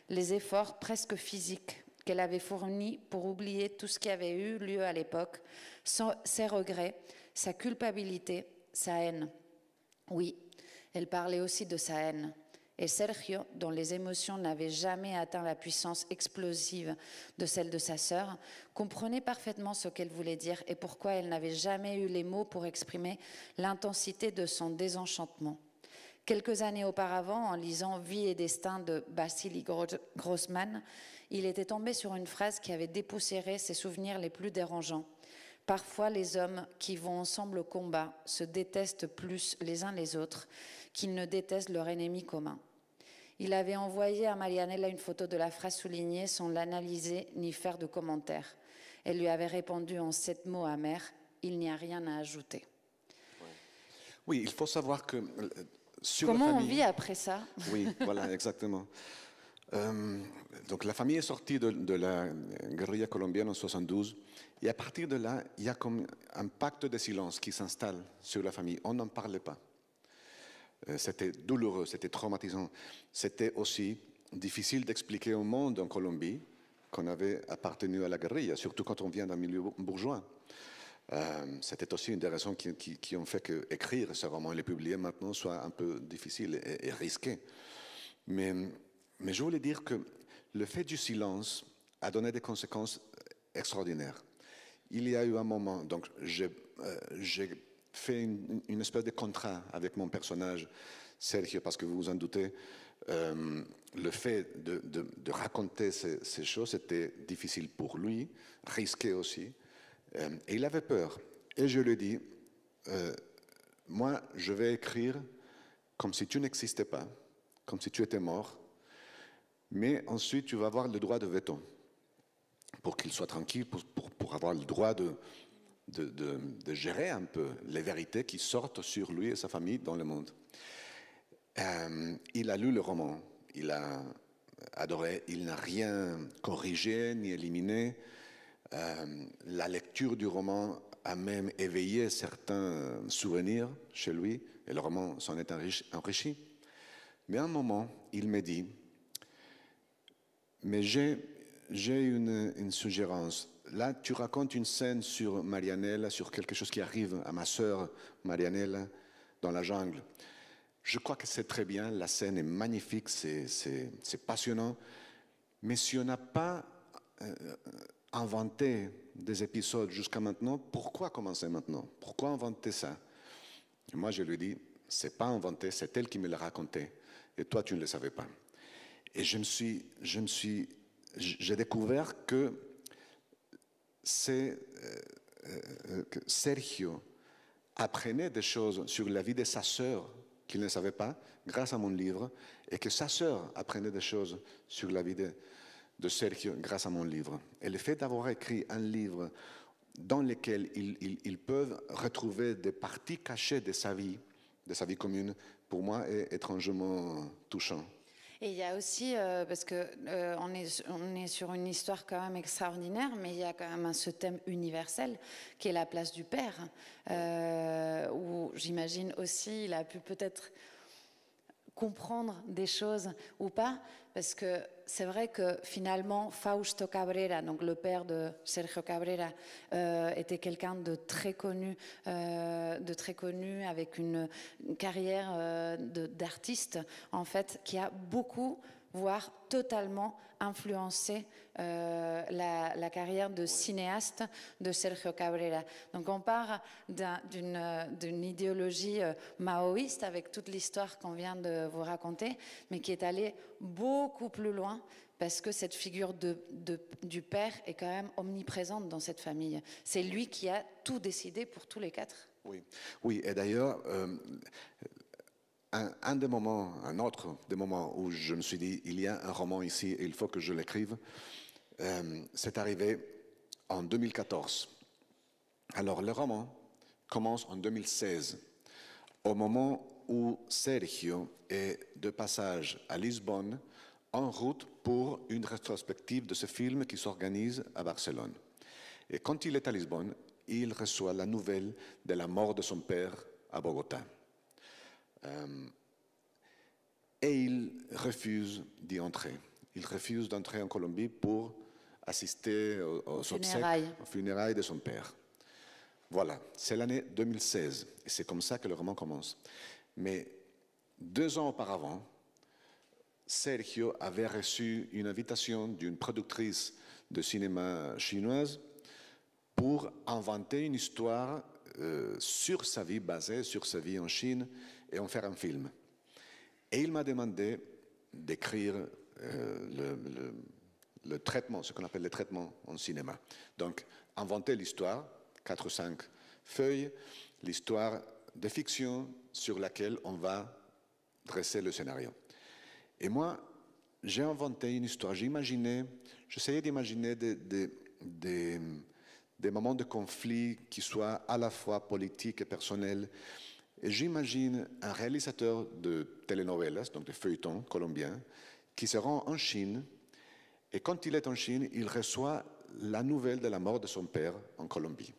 les efforts presque physiques qu'elle avait fournis pour oublier tout ce qui avait eu lieu à l'époque, ses regrets, sa culpabilité, sa haine. Oui, elle parlait aussi de sa haine. Et Sergio, dont les émotions n'avaient jamais atteint la puissance explosive de celle de sa sœur, comprenait parfaitement ce qu'elle voulait dire et pourquoi elle n'avait jamais eu les mots pour exprimer l'intensité de son désenchantement. Quelques années auparavant, en lisant Vie et destin de Wassily Grossman, il était tombé sur une phrase qui avait dépoussiéré ses souvenirs les plus dérangeants. Parfois, les hommes qui vont ensemble au combat se détestent plus les uns les autres qu'ils ne détestent leur ennemi commun. Il avait envoyé à Marianella une photo de la phrase soulignée sans l'analyser ni faire de commentaires. Elle lui avait répondu en 7 mots amers, « Il n'y a rien à ajouter ». Oui, il faut savoir que sur Comment la famille, on vit après ça? Oui, voilà, exactement. Donc la famille est sortie de la guérilla colombienne en 72 et à partir de là, il y a comme un pacte de silence qui s'installe sur la famille. On n'en parlait pas. C'était douloureux, c'était traumatisant. C'était aussi difficile d'expliquer au monde en Colombie qu'on avait appartenu à la guérilla, surtout quand on vient d'un milieu bourgeois. C'était aussi une des raisons qui ont fait qu'écrire ce roman et le publier maintenant soit un peu difficile et risqué. Mais je voulais dire que le fait du silence a donné des conséquences extraordinaires. Il y a eu un moment, donc j'ai fait une espèce de contrat avec mon personnage, Sergio, parce que vous vous en doutez, le fait de raconter ces choses était difficile pour lui, risqué aussi, et il avait peur. Et je lui ai dit, moi, je vais écrire comme si tu n'existais pas, comme si tu étais mort, mais ensuite tu vas avoir le droit de veto, pour qu'il soit tranquille, pour avoir le droit de gérer un peu les vérités qui sortent sur lui et sa famille dans le monde. Il a lu le roman, il a adoré, il n'a rien corrigé ni éliminé. La lecture du roman a même éveillé certains souvenirs chez lui, et le roman s'en est enrichi. Mais à un moment, il me dit, mais j'ai une suggérance. Là, tu racontes une scène sur Marianella, sur quelque chose qui arrive à ma sœur Marianella dans la jungle. Je crois que c'est très bien, la scène est magnifique, c'est passionnant. Mais si on n'a pas inventé des épisodes jusqu'à maintenant, pourquoi commencer maintenant? Pourquoi inventer ça? Et moi, je lui dis, c'est pas inventé, c'est elle qui me l'a raconté. Et toi, tu ne le savais pas. Et j'ai découvert que Sergio apprenait des choses sur la vie de sa sœur qu'il ne savait pas grâce à mon livre, et que sa sœur apprenait des choses sur la vie de Sergio grâce à mon livre. Et le fait d'avoir écrit un livre dans lequel ils peuvent retrouver des parties cachées de sa vie commune, pour moi, est étrangement touchant. Et il y a aussi, parce qu'on est sur une histoire quand même extraordinaire, mais il y a quand même ce thème universel qui est la place du père, où j'imagine aussi il a pu peut-être comprendre des choses ou pas, parce que c'est vrai que finalement Fausto Cabrera, donc le père de Sergio Cabrera, était quelqu'un de très connu avec une carrière d'artiste en fait qui a beaucoup, voire totalement influencé la carrière de cinéaste de Sergio Cabrera. Donc on part d'une idéologie maoïste avec toute l'histoire qu'on vient de vous raconter, mais qui est allée beaucoup plus loin parce que cette figure du père est quand même omniprésente dans cette famille. C'est lui qui a tout décidé pour tous les 4. Oui, et d'ailleurs, un autre des moments où je me suis dit, il y a un roman ici et il faut que je l'écrive, c'est arrivé en 2014. Alors, le roman commence en 2016, au moment où Sergio est de passage à Lisbonne, en route pour une rétrospective de ce film qui s'organise à Barcelone. Et quand il est à Lisbonne, il reçoit la nouvelle de la mort de son père à Bogota. Et il refuse d'y entrer. il refuse d'entrer en Colombie pour assister aux funérailles de son père. Voilà, c'est l'année 2016 et c'est comme ça que le roman commence. Mais 2 ans auparavant, Sergio avait reçu une invitation d'une productrice de cinéma chinoise pour inventer une histoire sur sa vie, basée sur sa vie en Chine, et en faire un film. Et il m'a demandé d'écrire le traitement, ce qu'on appelle le traitement en cinéma. Donc, inventer l'histoire, 4 ou 5 feuilles, l'histoire de fiction sur laquelle on va dresser le scénario. Et moi, j'ai inventé une histoire. J'essayais d'imaginer des moments de conflit qui soient à la fois politiques et personnels. Et j'imagine un réalisateur de telenovelas, donc de feuilletons colombiens, qui se rend en Chine. Et quand il est en Chine, il reçoit la nouvelle de la mort de son père en Colombie.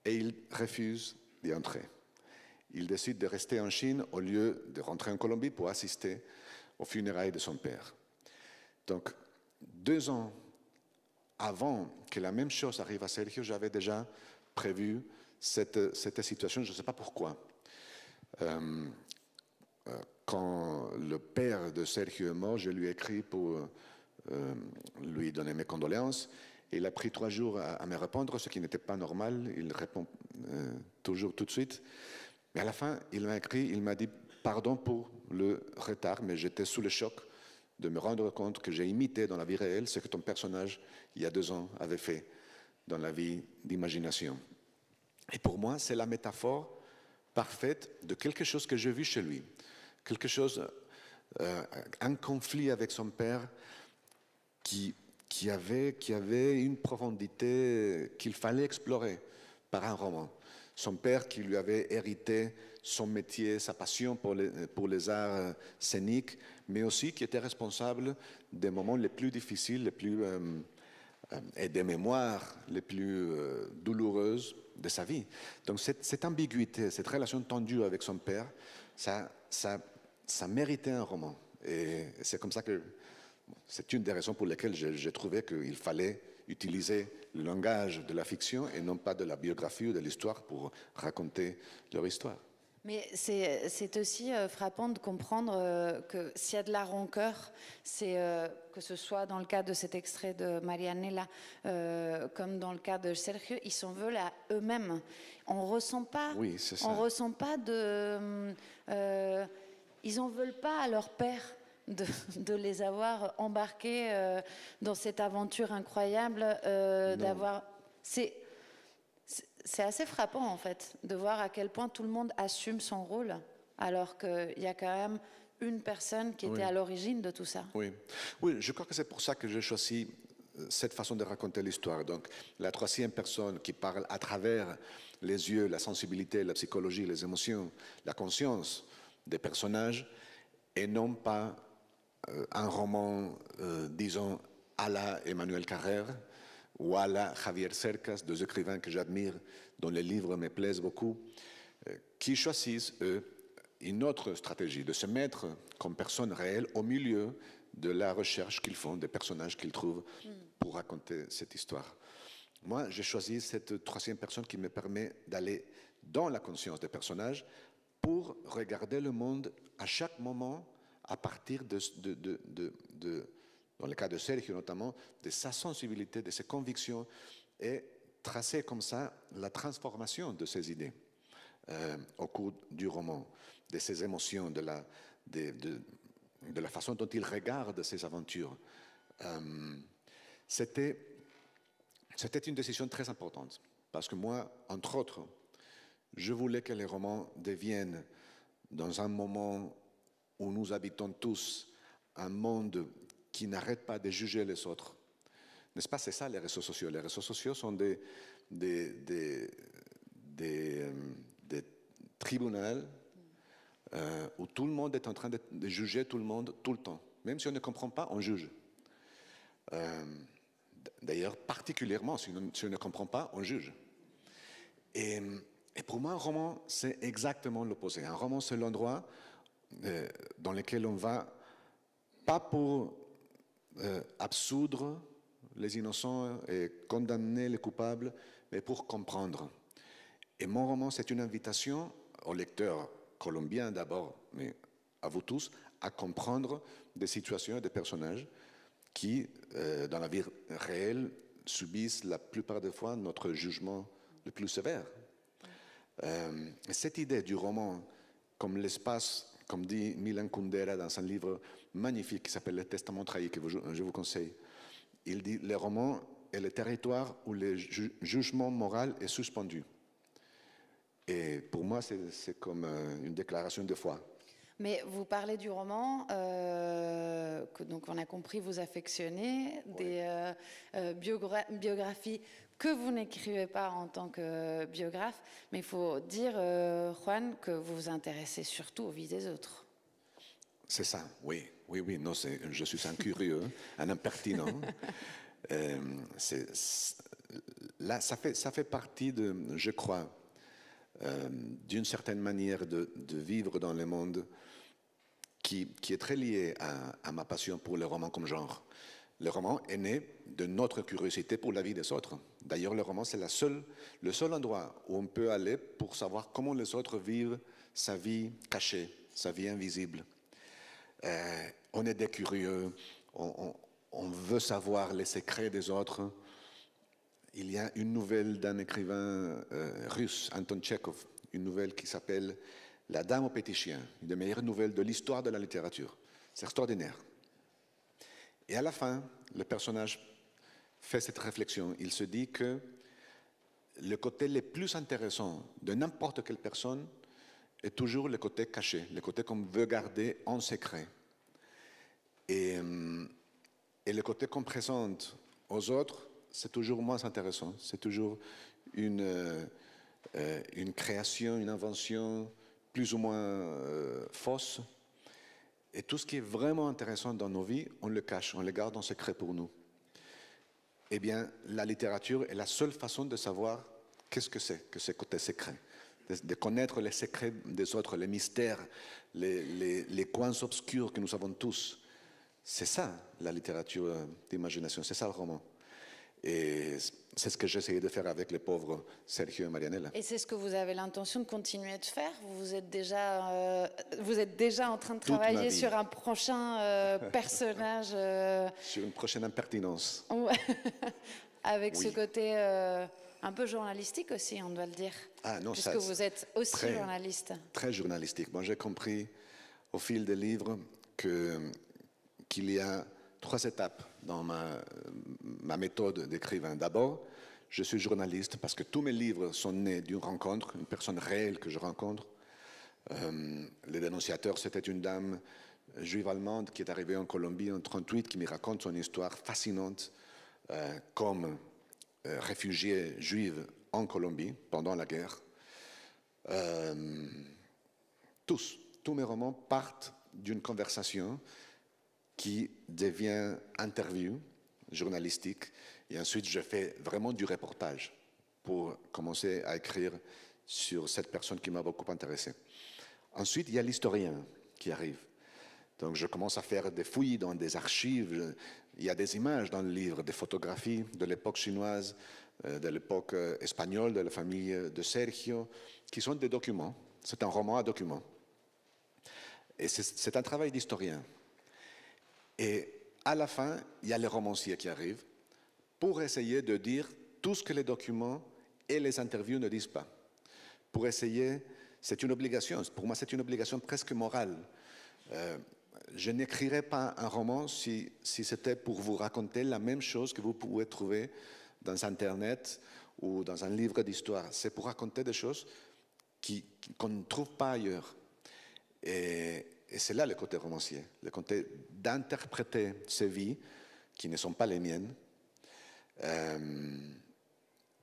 Et il refuse d'y entrer. Il décide de rester en Chine au lieu de rentrer en Colombie pour assister aux funérailles de son père. Donc, 2 ans avant que la même chose arrive à Sergio, j'avais déjà prévu cette situation, je ne sais pas pourquoi. Quand le père de Sergio est mort, je lui ai écrit pour lui donner mes condoléances. Et il a pris 3 jours à me répondre, ce qui n'était pas normal. Il répond toujours tout de suite. Mais à la fin, il m'a écrit, il m'a dit pardon pour le retard, mais j'étais sous le choc de me rendre compte que j'ai imité dans la vie réelle ce que ton personnage, il y a 2 ans, avait fait dans la vie d'imagination. Et pour moi, c'est la métaphore parfaite de quelque chose que j'ai vu chez lui. Quelque chose, un conflit avec son père qui avait une profondité qu'il fallait explorer par un roman. Son père qui lui avait hérité son métier, sa passion pour les arts scéniques, mais aussi qui était responsable des moments les plus difficiles et des mémoires les plus douloureuses de sa vie. Donc cette ambiguïté, cette relation tendue avec son père, ça méritait un roman. Et c'est comme ça que c'est une des raisons pour lesquelles j'ai trouvé qu'il fallait utiliser le langage de la fiction et non pas de la biographie ou de l'histoire pour raconter leur histoire. Mais c'est aussi frappant de comprendre que s'il y a de la rancœur, c'est que ce soit dans le cas de cet extrait de Marianela, comme dans le cas de Sergio, ils s'en veulent à eux-mêmes. On ressent pas. Oui, c'est ça. On ressent pas de. Ils en veulent pas à leur père de les avoir embarqués dans cette aventure incroyable, d'avoir. C'est assez frappant, en fait, de voir à quel point tout le monde assume son rôle, alors qu'il y a quand même une personne qui était à l'origine de tout ça. Oui, je crois que c'est pour ça que j'ai choisi cette façon de raconter l'histoire. Donc, la 3e personne qui parle à travers les yeux, la sensibilité, la psychologie, les émotions, la conscience des personnages, et non pas un roman, disons, à la Emmanuel Carrère, ou à la Javier Cercas, 2 écrivains que j'admire, dont les livres me plaisent beaucoup, qui choisissent, eux, une autre stratégie, de se mettre comme personne réelle au milieu de la recherche qu'ils font, des personnages qu'ils trouvent pour raconter cette histoire. Moi, j'ai choisi cette 3e personne qui me permet d'aller dans la conscience des personnages pour regarder le monde à chaque moment à partir dans le cas de Sergio notamment, de sa sensibilité, de ses convictions, et tracer comme ça la transformation de ses idées au cours du roman, de ses émotions, de la façon dont il regarde ses aventures. C'était une décision très importante, parce que moi, entre autres, je voulais que les romans deviennent, dans un moment où nous habitons tous un monde qui n'arrête pas de juger les autres. N'est-ce pas? C'est ça les réseaux sociaux. Les réseaux sociaux sont des tribunaux où tout le monde est en train de juger tout le monde tout le temps. Même si on ne comprend pas, on juge. D'ailleurs, particulièrement, si on ne comprend pas, on juge. Et pour moi, un roman, c'est exactement l'opposé. Un roman, c'est l'endroit dans lequel on va, pas pour absoudre les innocents et condamner les coupables, mais pour comprendre. Et mon roman, c'est une invitation aux lecteurs colombiens d'abord, mais à vous tous, à comprendre des situations et des personnages qui, dans la vie réelle, subissent la plupart des fois notre jugement le plus sévère. Cette idée du roman comme l'espace, comme dit Milan Kundera dans un livre magnifique qui s'appelle Le Testament trahi, que je vous conseille, il dit le roman est le territoire où le jugement moral est suspendu. Et pour moi, c'est comme une déclaration de foi. Mais vous parlez du roman, que donc on a compris vous affectionnez, des biographies que vous n'écrivez pas en tant que biographe, mais il faut dire, Juan, que vous vous intéressez surtout aux vies des autres. C'est ça, oui. Non, je suis un curieux, un impertinent. Là, ça fait partie de, je crois, d'une certaine manière de vivre dans le monde qui est très liée à ma passion pour le roman comme genre. Le roman est né de notre curiosité pour la vie des autres. D'ailleurs, le roman, c'est le seul endroit où on peut aller pour savoir comment les autres vivent sa vie cachée, sa vie invisible. On est des curieux, on veut savoir les secrets des autres. Il y a une nouvelle d'un écrivain russe, Anton Tchekhov, une nouvelle qui s'appelle La Dame au petit chien, une des meilleures nouvelles de l'histoire de la littérature. C'est extraordinaire. Et à la fin, le personnage fait cette réflexion. Il se dit que le côté le plus intéressant de n'importe quelle personne est toujours le côté caché, le côté qu'on veut garder en secret. Et le côté qu'on présente aux autres, c'est toujours moins intéressant. C'est toujours une création, une invention plus ou moins fausse. Et tout ce qui est vraiment intéressant dans nos vies, on le cache, on le garde en secret pour nous. Eh bien, la littérature est la seule façon de savoir qu'est-ce que c'est que ce côté secret. De connaître les secrets des autres, les mystères, les coins obscurs que nous avons tous. C'est ça, la littérature d'imagination, c'est ça le roman. Et c'est ce que j'essayais de faire avec les pauvres Sergio et Marianela. Et c'est ce que vous avez l'intention de continuer de faire? Vous êtes déjà en train de travailler sur un prochain personnage Sur une prochaine impertinence. Avec ce côté un peu journalistique aussi, on doit le dire. Ah non, puisque vous êtes aussi journaliste. Très journalistique. Bon, j'ai compris au fil des livres qu'il y a 3 étapes dans ma méthode d'écrivain. D'abord, je suis journaliste parce que tous mes livres sont nés d'une rencontre, une personne réelle que je rencontre. Le dénonciateur, c'était une dame juive allemande qui est arrivée en Colombie en 1938, qui me raconte son histoire fascinante comme réfugiée juive en Colombie pendant la guerre. Tous mes romans partent d'une conversation qui devient interview journalistique. Et ensuite, je fais vraiment du reportage pour commencer à écrire sur cette personne qui m'a beaucoup intéressé. Ensuite, il y a l'historien qui arrive. Donc, je commence à faire des fouilles dans des archives. Il y a des images dans le livre, des photographies de l'époque chinoise, de l'époque espagnole, de la famille de Sergio, qui sont des documents. C'est un roman à documents. Et c'est un travail d'historien. Et à la fin, il y a les romanciers qui arrivent pour essayer de dire tout ce que les documents et les interviews ne disent pas. Pour essayer, c'est une obligation, pour moi c'est une obligation presque morale. Je n'écrirais pas un roman si c'était pour vous raconter la même chose que vous pouvez trouver dans Internet ou dans un livre d'histoire. C'est pour raconter des choses qu'on ne trouve pas ailleurs. Et c'est là le côté romancier, le côté d'interpréter ces vies qui ne sont pas les miennes,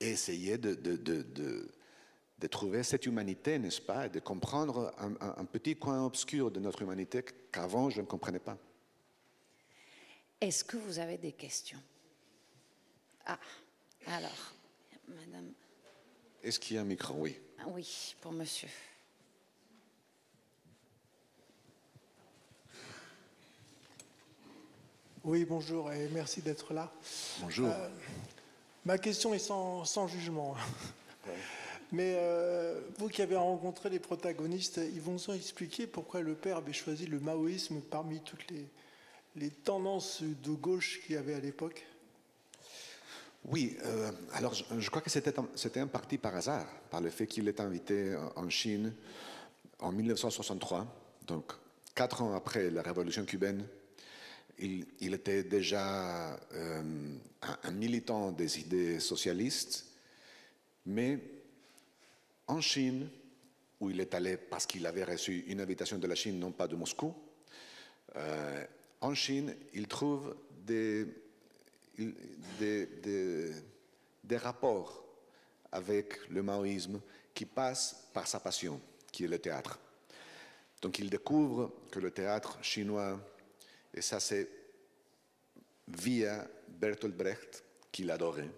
et essayer de trouver cette humanité, n'est-ce pas, et de comprendre un petit coin obscur de notre humanité qu'avant je ne comprenais pas. Est-ce que vous avez des questions? Ah, alors, madame. Est-ce qu'il y a un micro? Oui. Oui, pour monsieur. Oui, bonjour et merci d'être là. Bonjour. Ma question est sans jugement. Mais vous qui avez rencontré les protagonistes, ils vont nous expliquer pourquoi le père avait choisi le maoïsme parmi toutes les tendances de gauche qu'il y avait à l'époque. Oui, alors je crois que c'était un parti par hasard, par le fait qu'il est invité en Chine en 1963, donc 4 ans après la révolution cubaine. Il était déjà un militant des idées socialistes, mais en Chine, où il est allé parce qu'il avait reçu une invitation de la Chine, non pas de Moscou, en Chine, il trouve des rapports avec le maoïsme qui passent par sa passion, qui est le théâtre. Donc il découvre que le théâtre chinois, et ça c'est via Bertolt Brecht, qu'il adorait.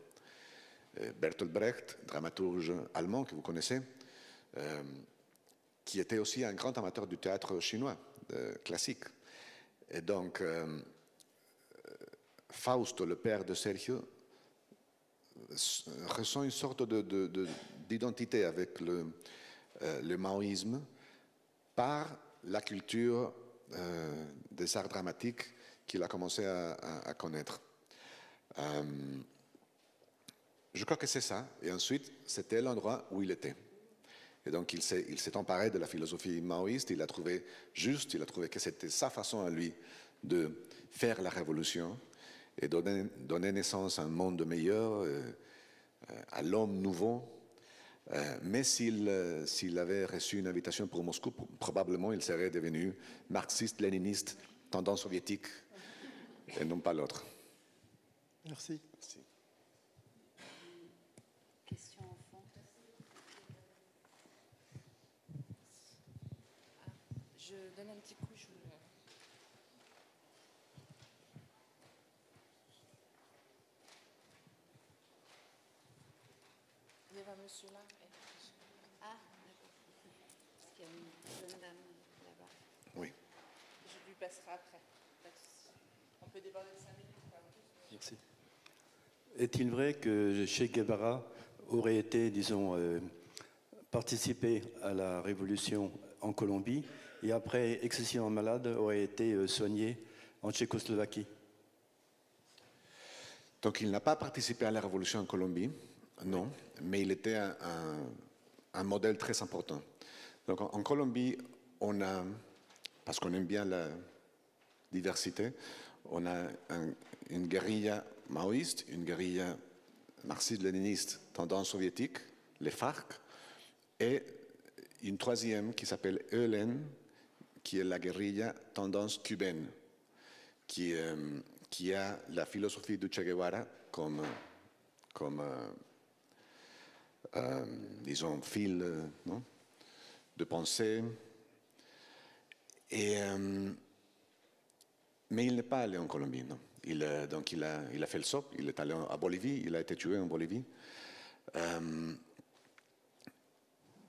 Bertolt Brecht, dramaturge allemand que vous connaissez, qui était aussi un grand amateur du théâtre chinois classique. Et donc, Fausto, le père de Sergio, ressent une sorte d'identité avec le maoïsme par la culture des arts dramatiques qu'il a commencé à connaître. Je crois que c'est ça. Et ensuite, c'était l'endroit où il était. Et donc, il s'est emparé de la philosophie maoïste. Il a trouvé juste, il a trouvé que c'était sa façon à lui de faire la révolution et donner naissance à un monde meilleur, à l'homme nouveau. Mais s'il avait reçu une invitation pour Moscou, probablement il serait devenu marxiste-léniniste, tendance soviétique, et non pas l'autre. Merci. Merci. Question au fond. Je donne un petit coup. Il y a un monsieur là. Ah, d'accord. Parce qu'il y a une jeune dame là-bas. Oui. Je lui passerai après. On peut déborder de 5 minutes. Merci. Est-il vrai que Che Guevara aurait été, disons, participé à la révolution en Colombie et après, excessivement malade, aurait été soigné en Tchécoslovaquie? Donc il n'a pas participé à la révolution en Colombie, non, mais il était un modèle très important. Donc en Colombie, on a, parce qu'on aime bien la diversité, on a une guérilla maoïste, une guérilla marxiste-léniniste tendance soviétique, les FARC, et une troisième qui s'appelle ELN, qui est la guérilla tendance cubaine, qui a la philosophie de Che Guevara comme disons, fil non, de pensée. Mais il n'est pas allé en Colombie, non. Donc il a fait le saut, il est allé à Bolivie, il a été tué en Bolivie.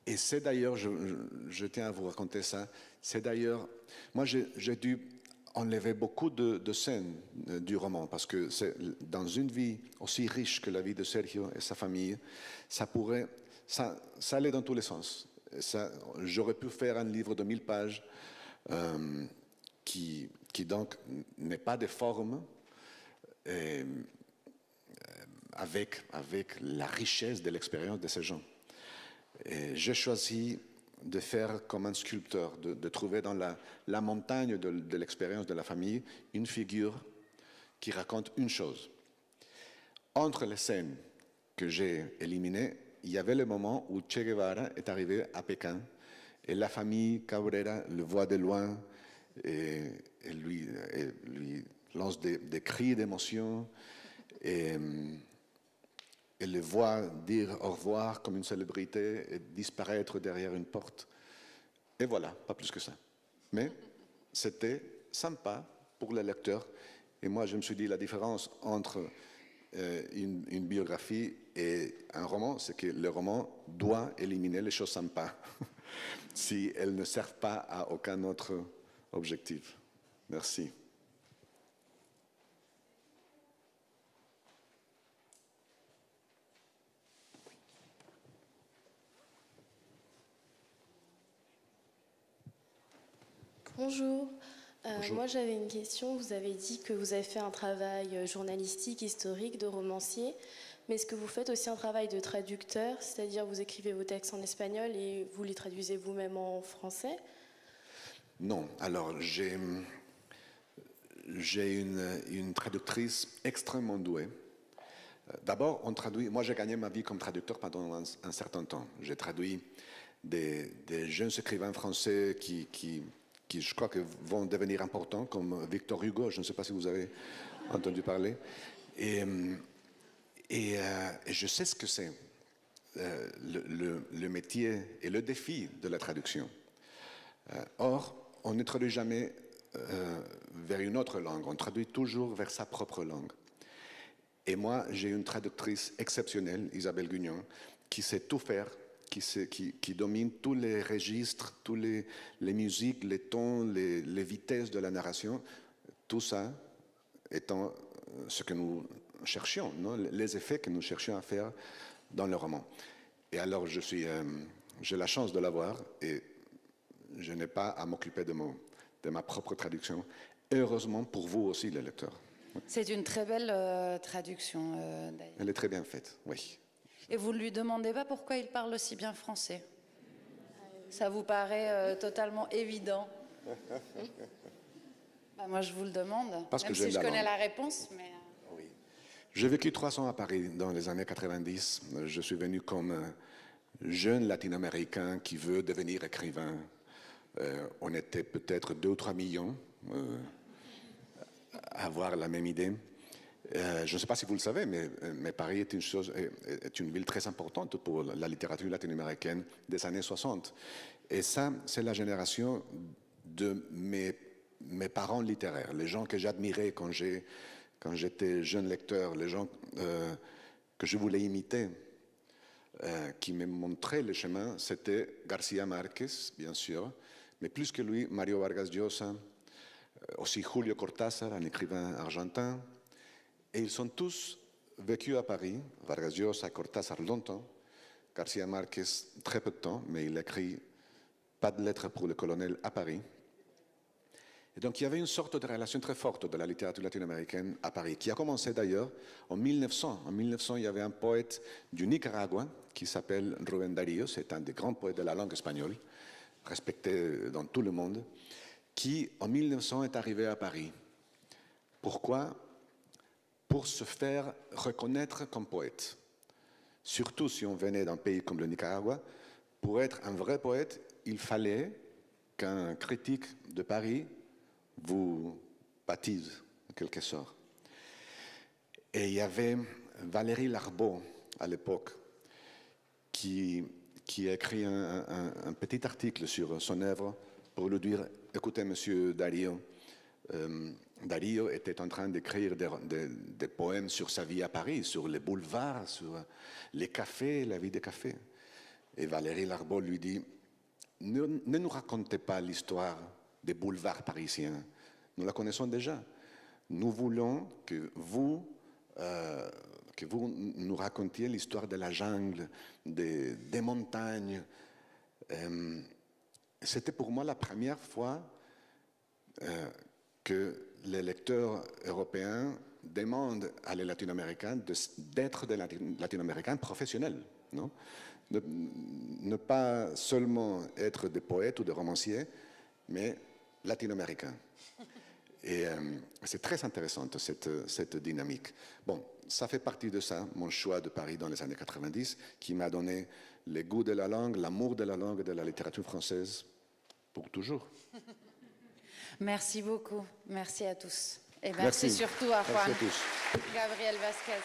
Et c'est d'ailleurs, je tiens à vous raconter ça, c'est d'ailleurs, moi j'ai dû enlever beaucoup de scènes du roman, parce que dans une vie aussi riche que la vie de Sergio et sa famille, ça allait dans tous les sens. J'aurais pu faire un livre de 1000 pages qui donc n'est pas de forme, avec la richesse de l'expérience de ces gens. J'ai choisi de faire comme un sculpteur, de trouver dans la montagne de l'expérience de la famille une figure qui raconte une chose. Entre les scènes que j'ai éliminées, il y avait le moment où Che Guevara est arrivé à Pékin et la famille Cabrera le voit de loin et lui lance des cris d'émotion et le voit dire au revoir comme une célébrité et disparaître derrière une porte. Et voilà, pas plus que ça. Mais c'était sympa pour le lecteur. Et moi, je me suis dit, la différence entre une biographie et un roman, c'est que le roman doit éliminer les choses sympas si elles ne servent pas à aucun autre objectif. Merci. Bonjour. Bonjour. Moi, j'avais une question. Vous avez dit que vous avez fait un travail journalistique, historique, de romancier. Mais est-ce que vous faites aussi un travail de traducteur, c'est-à-dire vous écrivez vos textes en espagnol et vous les traduisez vous-même en français? Non, alors j'ai une traductrice extrêmement douée. D'abord, on traduit. Moi, j'ai gagné ma vie comme traducteur pendant un certain temps. J'ai traduit des jeunes écrivains français qui, je crois, que vont devenir importants, comme Victor Hugo. Je ne sais pas si vous avez entendu parler. Et je sais ce que c'est, le métier et le défi de la traduction. Or, on ne traduit jamais vers une autre langue. On traduit toujours vers sa propre langue. Et moi, j'ai une traductrice exceptionnelle, Isabelle Gugnon, qui sait tout faire, qui domine tous les registres, tous les musiques, les tons, les vitesses de la narration. Tout ça étant ce que nous cherchions, non? Les effets que nous cherchions à faire dans le roman. Et alors, j'ai la chance de l'avoir et je n'ai pas à m'occuper de ma propre traduction. Et heureusement pour vous aussi, les lecteurs. C'est une très belle traduction, d'ailleurs. Elle est très bien faite, oui. Et vous ne lui demandez pas pourquoi il parle aussi bien français? Ça vous paraît totalement évident? Bah, moi, je vous le demande, Parce même que si j'aime je la connais langue. la réponse. Mais... Oui. J'ai vécu 3 ans à Paris dans les années 90. Je suis venu comme jeune latino-américain qui veut devenir écrivain. On était peut-être 2 ou 3 millions à avoir la même idée. Je ne sais pas si vous le savez, mais Paris est une ville très importante pour la littérature latino-américaine des années 60. Et ça, c'est la génération de mes parents littéraires, les gens que j'admirais quand j'étais jeune lecteur, les gens que je voulais imiter, qui me montraient le chemin. C'était García Márquez, bien sûr, mais plus que lui, Mario Vargas Llosa, aussi Julio Cortázar, un écrivain argentin. Et ils sont tous vécus à Paris, Vargas Llosa, Cortázar longtemps, García Márquez très peu de temps, mais il écrit pas de lettres pour le colonel à Paris. Et donc il y avait une sorte de relation très forte de la littérature latino-américaine à Paris, qui a commencé d'ailleurs en 1900. En 1900, il y avait un poète du Nicaragua qui s'appelle Rubén Darío, c'est un des grands poètes de la langue espagnole, respecté dans tout le monde, qui en 1900 est arrivé à Paris. Pourquoi? Pour se faire reconnaître comme poète. Surtout si on venait d'un pays comme le Nicaragua, pour être un vrai poète, il fallait qu'un critique de Paris vous baptise, en quelque sorte. Et il y avait Valérie Larbaud, à l'époque, qui a écrit un petit article sur son œuvre pour lui dire, écoutez, monsieur Darío, Darío était en train d'écrire des poèmes sur sa vie à Paris, sur les boulevards, sur les cafés, la vie des cafés. Et Valérie Larbaud lui dit, ne nous racontez pas l'histoire des boulevards parisiens. Nous la connaissons déjà. Nous voulons que vous nous racontiez l'histoire de la jungle, des montagnes. C'était pour moi la première fois que les lecteurs européens demandent à les latino-américains d'être des latino-américains professionnels. Non? Ne pas seulement être des poètes ou des romanciers, mais latino-américains. Et c'est très intéressant, cette dynamique. Bon, ça fait partie de ça, mon choix de Paris dans les années 90, qui m'a donné le goût de la langue, l'amour de la langue et de la littérature française pour toujours. Merci beaucoup. Merci à tous. Et Merci. merci surtout à Juan Merci à tous. Gabriel Vasquez.